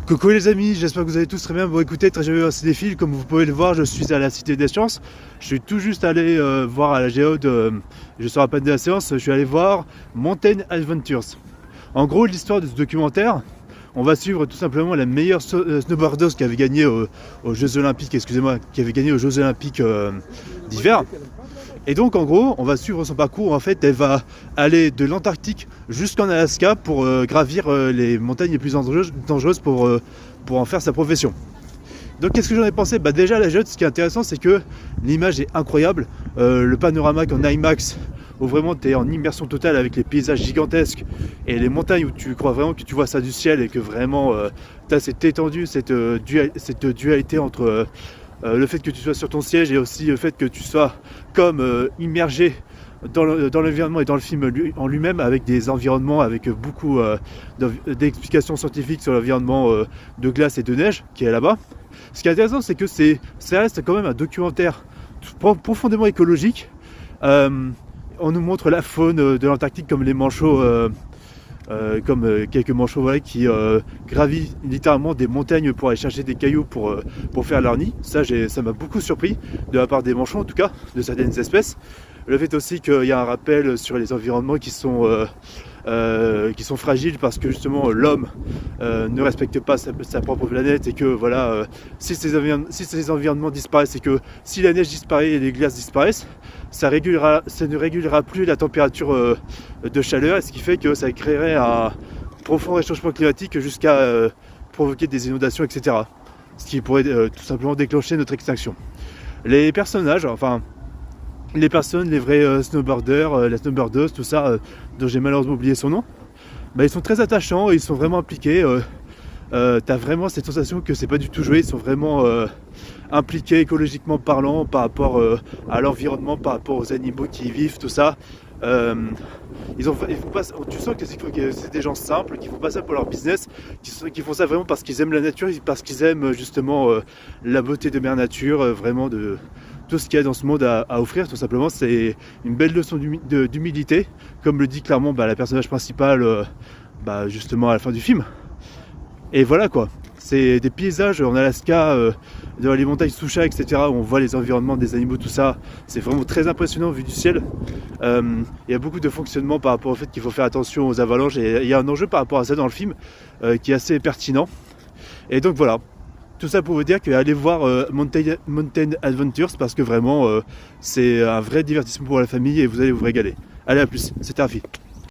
Coucou les amis, j'espère que vous allez tous très bien. Bon écoutez, très joyeux cinéphile, comme vous pouvez le voir, je suis à la Cité des Sciences. Je suis tout juste allé voir à la Géode, je sors à peine de la séance, je suis allé voir Mountain Adventures. En gros, l'histoire de ce documentaire, on va suivre tout simplement la meilleure snowboardeuse qui avait gagné aux Jeux Olympiques, qui avait gagné aux Jeux Olympiques d'hiver. Et donc en gros, on va suivre son parcours. En fait, elle va aller de l'Antarctique jusqu'en Alaska pour gravir les montagnes les plus dangereuses pour en faire sa profession. Donc qu'est-ce que j'en ai pensé? Déjà la Géode, ce qui est intéressant, c'est que l'image est incroyable. Le panorama en IMAX, où vraiment tu es en immersion totale avec les paysages gigantesques et les montagnes où tu crois vraiment que tu vois ça du ciel et que vraiment tu as cette étendue, cette dualité entre le fait que tu sois sur ton siège et aussi le fait que tu sois comme immergé dans l'environnement et dans le film en lui-même, avec des environnements, avec beaucoup d'explications scientifiques sur l'environnement de glace et de neige qui est là-bas. Ce qui est intéressant, c'est que ça reste quand même un documentaire profondément écologique. On nous montre la faune de l'Antarctique, comme les manchots, quelques manchots, voilà, qui gravissent littéralement des montagnes pour aller chercher des cailloux pour faire leur nid. Ça m'a beaucoup surpris de la part des manchots, en tout cas de certaines espèces. Le fait aussi qu'il y a un rappel sur les environnements qui sont fragiles, parce que justement l'homme ne respecte pas sa propre planète, et que voilà, si ces environnements disparaissent, et que si la neige disparaît et les glaces disparaissent, ça ne régulera plus la température de chaleur, ce qui fait que ça créerait un profond réchauffement climatique jusqu'à provoquer des inondations, etc. Ce qui pourrait tout simplement déclencher notre extinction. Les personnages, enfin les personnes, les vrais snowboarders, la snowboardeuse, tout ça, dont j'ai malheureusement oublié son nom, ils sont très attachants, ils sont vraiment impliqués. T'as vraiment cette sensation que c'est pas du tout joué, ils sont vraiment impliqués écologiquement parlant par rapport à l'environnement, par rapport aux animaux qui y vivent, tout ça. Tu sens que c'est des gens simples, qui font pas ça pour leur business, qui font ça vraiment parce qu'ils aiment la nature, parce qu'ils aiment justement la beauté de mère nature, vraiment de tout ce qu'il y a dans ce monde à offrir. Tout simplement, c'est une belle leçon d'humilité, comme le dit clairement la personnage principale justement à la fin du film. Et voilà quoi, c'est des paysages en Alaska, dans les montagnes Shusha, etc., où on voit les environnements des animaux, tout ça. C'est vraiment très impressionnant vu du ciel. Il y a beaucoup de fonctionnement par rapport au fait qu'il faut faire attention aux avalanches, et il y a un enjeu par rapport à ça dans le film qui est assez pertinent. Et donc voilà, tout ça pour vous dire qu'allez voir Mountain Adventures, parce que vraiment c'est un vrai divertissement pour la famille et vous allez vous régaler. Allez, à plus, c'était Rafi.